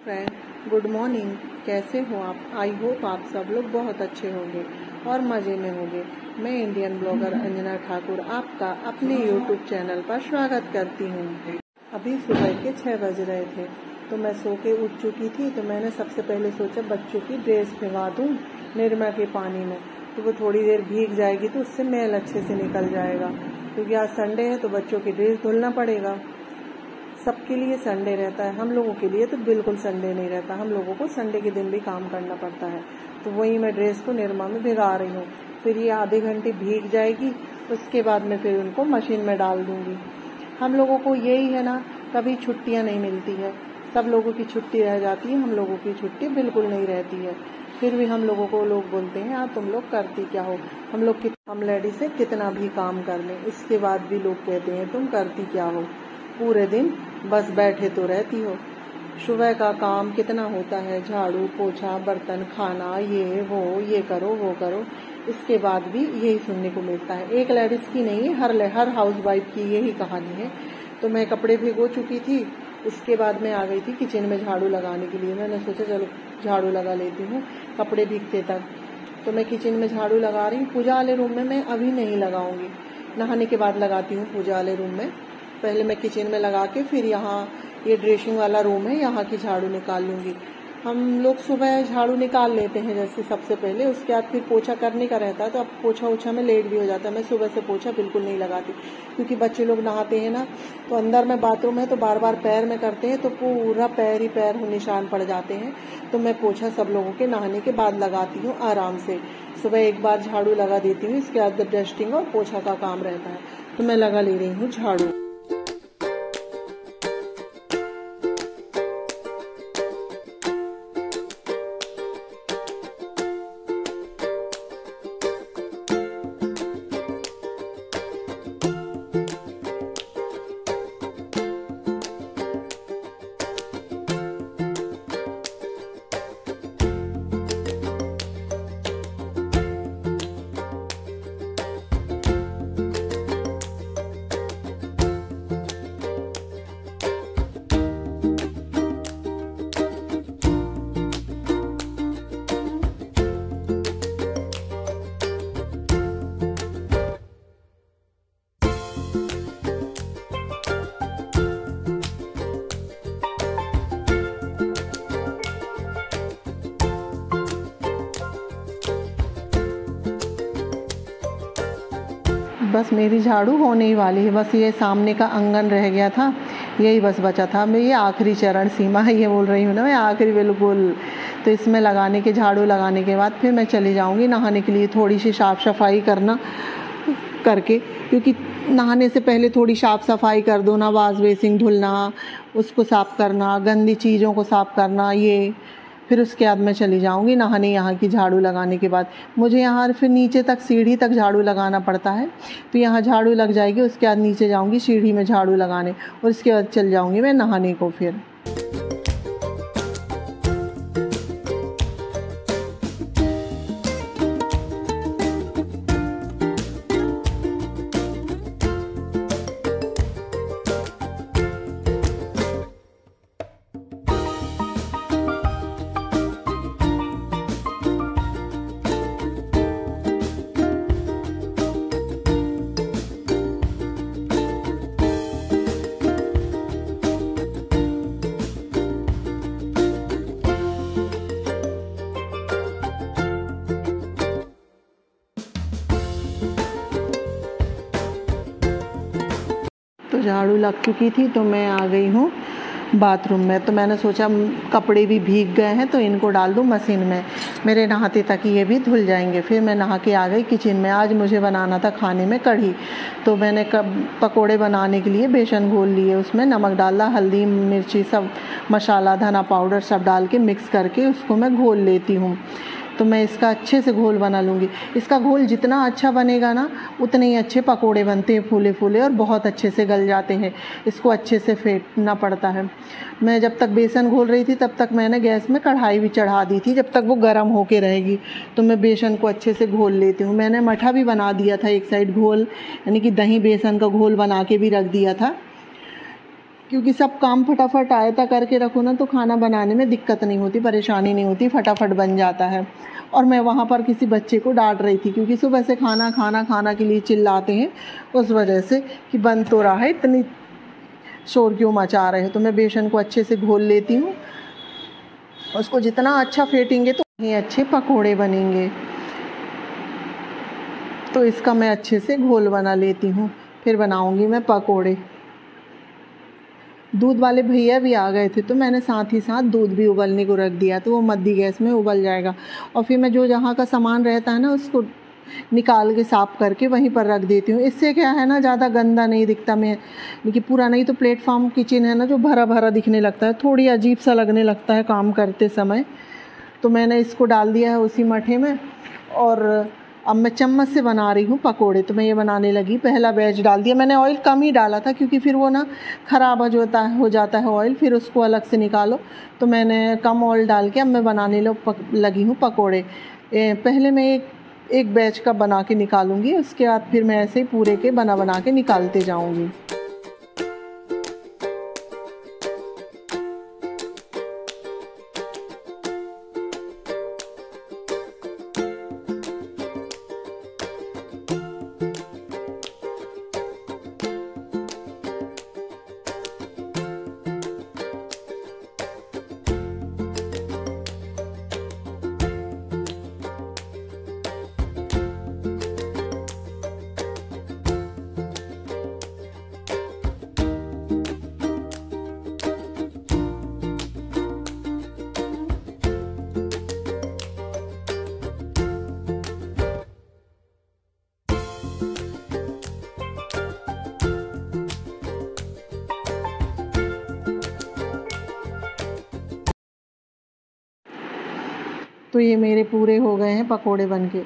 Friend, good morning. कैसे हो आप? आई होप आप सब लोग बहुत अच्छे होंगे और मज़े में होंगे। मैं इंडियन ब्लॉगर अंजना ठाकुर आपका अपने यूट्यूब चैनल पर स्वागत करती हूँ। अभी सुबह के 6 बज रहे थे तो मैं सो के उठ चुकी थी। तो मैंने सबसे पहले सोचा बच्चों की ड्रेस भिगा दूँ निरमा के पानी में, तो वो थोड़ी देर भीग जाएगी तो उससे मैल अच्छे से निकल जाएगा। क्योंकि आज संडे है तो बच्चों की ड्रेस धुलना पड़ेगा। सबके लिए संडे रहता है, हम लोगों के लिए तो बिल्कुल संडे नहीं रहता। हम लोगों को संडे के दिन भी काम करना पड़ता है। तो वही मैं ड्रेस को निरमा में भिगा रही हूँ। फिर ये आधे घंटे भीग जाएगी, उसके बाद में फिर उनको मशीन में डाल दूंगी। हम लोगों को यही है ना, कभी छुट्टियाँ नहीं मिलती है। सब लोगों की छुट्टी रह जाती है, हम लोगों की छुट्टी बिल्कुल नहीं रहती है। फिर भी हम लोगों को लोग बोलते हैं यार तुम लोग करती क्या हो। हम लेडीज से कितना भी काम कर लें, इसके बाद भी लोग कहते हैं तुम करती क्या हो। पूरे दिन बस बैठे तो रहती हो। सुबह का काम कितना होता है, झाड़ू पोछा बर्तन खाना, ये वो, ये करो वो करो। इसके बाद भी यही सुनने को मिलता है। एक लेडीज की नहीं है, हर हाउसवाइफ की यही कहानी है। तो मैं कपड़े भिगो चुकी थी, उसके बाद मैं आ गई थी किचन में झाड़ू लगाने के लिए। मैंने सोचा चलो झाड़ू लगा लेती हूँ कपड़े भीगते तक। तो मैं किचन में झाड़ू लगा रही हूँ। पूजा वाले रूम में मैं अभी नहीं लगाऊंगी, नहाने के बाद लगाती हूँ पूजा वाले रूम में। पहले मैं किचन में लगा के फिर यहाँ ये ड्रेसिंग वाला रूम है, यहाँ की झाड़ू निकाल लूंगी। हम लोग सुबह झाड़ू निकाल लेते हैं जैसे सबसे पहले, उसके बाद फिर पोछा करने का रहता है। तो अब पोछा ओछा में लेट भी हो जाता है। मैं सुबह से पोछा बिल्कुल नहीं लगाती, क्योंकि बच्चे लोग नहाते हैं ना, तो अंदर में बाथरूम है तो बार बार पैर में करते हैं तो पूरा पैर ही पैर निशान पड़ जाते हैं। तो मैं पोछा सब लोगों के नहाने के बाद लगाती हूँ आराम से। सुबह एक बार झाड़ू लगा देती हूँ, इसके बाद डस्टिंग और पोछा का काम रहता है। तो मैं लगा ले रही हूँ झाड़ू। बस मेरी झाड़ू होने ही वाली है। बस ये सामने का आंगन रह गया था, यही बस बचा था। मैं ये आखिरी चरण सीमा है, ये बोल रही हूँ ना मैं, आखिरी बिल्कुल। तो इसमें लगाने के झाड़ू लगाने के बाद फिर मैं चली जाऊँगी नहाने के लिए। थोड़ी सी साफ़ सफाई करना करके, क्योंकि नहाने से पहले थोड़ी साफ़ सफाई कर दो ना, वाश बेसिन धुलना, उसको साफ़ करना, गंदी चीज़ों को साफ़ करना, ये फिर उसके बाद मैं चली जाऊंगी नहाने। यहाँ की झाड़ू लगाने के बाद मुझे यहाँ फिर नीचे तक सीढ़ी तक झाड़ू लगाना पड़ता है। तो यहाँ झाड़ू लग जाएगी, उसके बाद नीचे जाऊंगी सीढ़ी में झाड़ू लगाने, और उसके बाद चल जाऊंगी मैं नहाने को। फिर तो झाड़ू लग चुकी थी तो मैं आ गई हूँ बाथरूम में। तो मैंने सोचा कपड़े भी भीग गए हैं तो इनको डाल दूँ मशीन में, मेरे नहाते तक ये भी धुल जाएंगे। फिर मैं नहा के आ गई किचन में। आज मुझे बनाना था खाने में कढ़ी। तो मैंने पकोड़े बनाने के लिए बेसन घोल लिए, उसमें नमक डाला, हल्दी मिर्ची सब मसाला धना पाउडर सब डाल के मिक्स करके उसको मैं घोल लेती हूँ। तो मैं इसका अच्छे से घोल बना लूँगी। इसका घोल जितना अच्छा बनेगा ना, उतने ही अच्छे पकोड़े बनते हैं, फूले फूले, और बहुत अच्छे से गल जाते हैं। इसको अच्छे से फेंटना पड़ता है। मैं जब तक बेसन घोल रही थी तब तक मैंने गैस में कढ़ाई भी चढ़ा दी थी, जब तक वो गर्म होके रहेगी। तो मैं बेसन को अच्छे से घोल लेती हूँ। मैंने मठा भी बना दिया था एक साइड घोल, यानी कि दही बेसन का घोल बना के भी रख दिया था, क्योंकि सब काम फटाफट आयता करके रखो ना तो खाना बनाने में दिक्कत नहीं होती, परेशानी नहीं होती, फटाफट बन जाता है। और मैं वहाँ पर किसी बच्चे को डांट रही थी क्योंकि सुबह से खाना के लिए चिल्लाते हैं, उस वजह से कि बन तो रहा है, इतनी शोर क्यों मचा रहे हो। तो मैं बेसन को अच्छे से घोल लेती हूँ, उसको जितना अच्छा फेंटेंगे तो ये अच्छे पकोड़े बनेंगे। तो इसका मैं अच्छे से घोल बना लेती हूँ, फिर बनाऊँगी मैं पकोड़े। दूध वाले भैया भी आ गए थे तो मैंने साथ ही साथ दूध भी उबलने को रख दिया, तो वो मध्य गैस में उबल जाएगा। और फिर मैं जो जहाँ का सामान रहता है ना उसको निकाल के साफ़ करके वहीं पर रख देती हूँ। इससे क्या है ना, ज़्यादा गंदा नहीं दिखता। मैं देखिए पूरा नहीं तो प्लेटफॉर्म किचन है ना जो भरा भरा दिखने लगता है, थोड़ी अजीब सा लगने लगता है काम करते समय। तो मैंने इसको डाल दिया है उसी मठे में, और अब मैं चम्मच से बना रही हूँ पकोड़े। तो मैं ये बनाने लगी, पहला बैच डाल दिया मैंने। ऑयल कम ही डाला था क्योंकि फिर वो ना ख़राब हो जाता है ऑयल, फिर उसको अलग से निकालो। तो मैंने कम ऑयल डाल के अब मैं बनाने लगी हूँ पकोड़े। पहले मैं एक बैच का बना के निकालूंगी, उसके बाद फिर मैं ऐसे ही पूरे के बना के निकालते जाऊंगी। तो ये मेरे पूरे हो गए हैं पकोड़े बनके।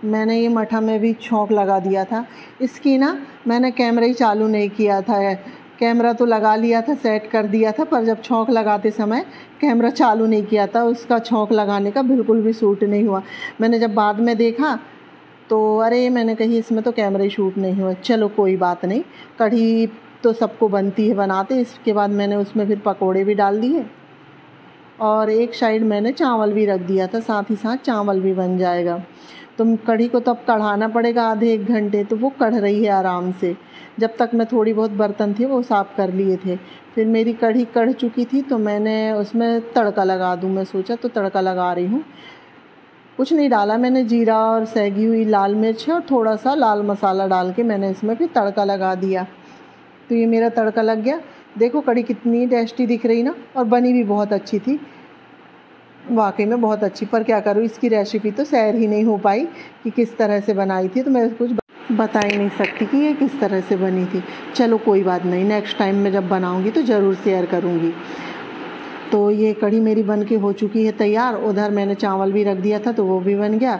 मैंने ये मठा में भी छौंक लगा दिया था। इसकी ना मैंने कैमरा ही चालू नहीं किया था, कैमरा तो लगा लिया था, सेट कर दिया था, पर जब छौंक लगाते समय कैमरा चालू नहीं किया था। उसका छौंक लगाने का बिल्कुल भी शूट नहीं हुआ। मैंने जब बाद में देखा तो अरे मैंने कही इसमें तो कैमरा ही शूट नहीं हुआ। चलो कोई बात नहीं, कढ़ी तो सबको बनती है बनाते। इसके बाद मैंने उसमें फिर पकोड़े भी डाल दिए और एक साइड मैंने चावल भी रख दिया था, साथ ही साथ चावल भी बन जाएगा। तो कढ़ी को तब कढ़ाना पड़ेगा आधे एक घंटे, तो वो कढ़ रही है आराम से। जब तक मैं थोड़ी बहुत बर्तन थे वो साफ़ कर लिए थे। फिर मेरी कढ़ी कढ़ चुकी थी तो मैंने उसमें तड़का लगा दूँ, मैं सोचा तो तड़का लगा रही हूँ। कुछ नहीं डाला मैंने, जीरा और सैगी हुई लाल मिर्च और थोड़ा सा लाल मसाला डाल के मैंने इसमें फिर तड़का लगा दिया। तो ये मेरा तड़का लग गया। देखो कढ़ी कितनी टेस्टी दिख रही ना, और बनी भी बहुत अच्छी थी, वाकई में बहुत अच्छी। पर क्या करूँ, इसकी रेसिपी तो शेयर ही नहीं हो पाई कि किस तरह से बनाई थी, तो मैं कुछ बता ही नहीं सकती कि ये किस तरह से बनी थी। चलो कोई बात नहीं, नेक्स्ट टाइम मैं जब बनाऊँगी तो ज़रूर शेयर करूँगी। तो ये कढ़ी मेरी बन के हो चुकी है तैयार। उधर मैंने चावल भी रख दिया था तो वो भी बन गया,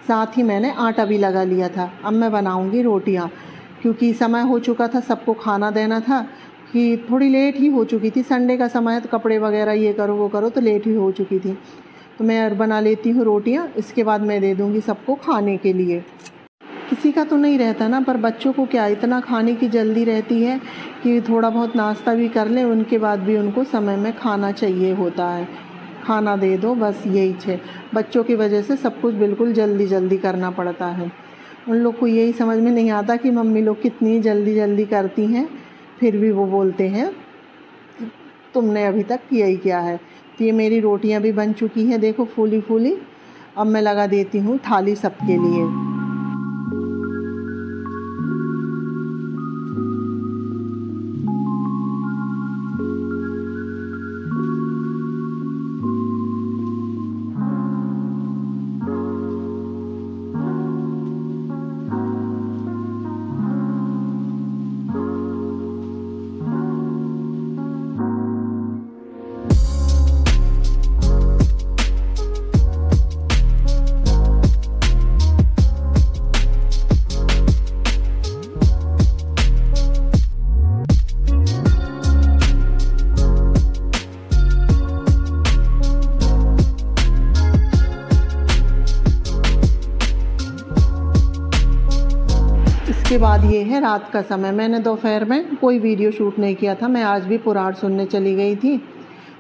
साथ ही मैंने आटा भी लगा लिया था। अब मैं बनाऊँगी रोटियाँ, क्योंकि समय हो चुका था, सबको खाना देना था, कि थोड़ी लेट ही हो चुकी थी। संडे का समय है तो कपड़े वगैरह ये करो वो करो, तो लेट ही हो चुकी थी। तो मैं बना लेती हूँ रोटियाँ, इसके बाद मैं दे दूँगी सबको खाने के लिए। किसी का तो नहीं रहता ना, पर बच्चों को क्या इतना खाने की जल्दी रहती है कि थोड़ा बहुत नाश्ता भी कर लें, उनके बाद भी उनको समय में खाना चाहिए होता है। खाना दे दो बस, यही है। बच्चों की वजह से सब कुछ बिल्कुल जल्दी जल्दी करना पड़ता है। उन लोग को यही समझ में नहीं आता कि मम्मी लोग कितनी जल्दी जल्दी करती हैं, फिर भी वो बोलते हैं तुमने अभी तक किया ही क्या है। तो ये मेरी रोटियां भी बन चुकी हैं, देखो फूली फूली। अब मैं लगा देती हूँ थाली सबके लिए। उसके बाद ये है रात का समय। मैंने दोपहर में कोई वीडियो शूट नहीं किया था, मैं आज भी पुराण सुनने चली गई थी,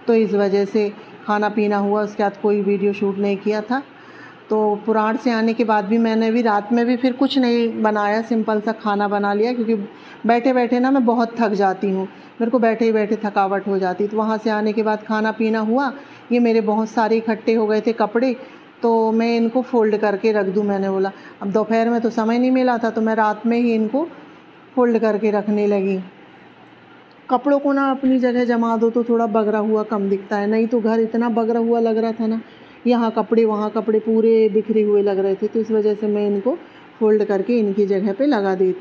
तो इस वजह से खाना पीना हुआ, उसके बाद कोई वीडियो शूट नहीं किया था। तो पुराण से आने के बाद भी मैंने भी रात में भी फिर कुछ नहीं बनाया, सिंपल सा खाना बना लिया, क्योंकि बैठे बैठे ना मैं बहुत थक जाती हूँ, मेरे को बैठे ही बैठे थकावट हो जाती। तो वहाँ से आने के बाद खाना पीना हुआ, ये मेरे बहुत सारे इकट्ठे हो गए थे कपड़े, तो मैं इनको फ़ोल्ड करके रख दूँ। मैंने बोला अब दोपहर में तो समय नहीं मिला था, तो मैं रात में ही इनको फ़ोल्ड करके रखने लगी। कपड़ों को ना अपनी जगह जमा दो तो थोड़ा बगरा हुआ कम दिखता है, नहीं तो घर इतना बगरा हुआ लग रहा था ना, यहाँ कपड़े वहाँ कपड़े पूरे बिखरे हुए लग रहे थे। तो इस वजह से मैं इनको फ़ोल्ड करके इनकी जगह पे लगा देती।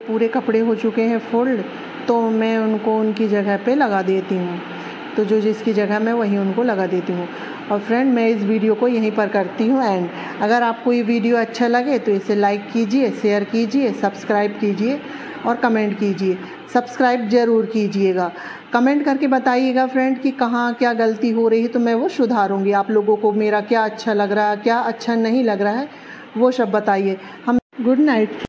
पूरे कपड़े हो चुके हैं फोल्ड, तो मैं उनको उनकी जगह पे लगा देती हूँ। तो जो जिसकी जगह मैं वहीं उनको लगा देती हूँ। और फ्रेंड, मैं इस वीडियो को यहीं पर करती हूँ एंड। अगर आपको ये वीडियो अच्छा लगे तो इसे लाइक कीजिए, शेयर कीजिए, सब्सक्राइब कीजिए और कमेंट कीजिए। सब्सक्राइब ज़रूर कीजिएगा, कमेंट करके बताइएगा फ्रेंड कि कहाँ क्या गलती हो रही है, तो मैं वो सुधारूँगी। आप लोगों को मेरा क्या अच्छा लग रहा है, क्या अच्छा नहीं लग रहा है, वो सब बताइए। हम गुड नाइट।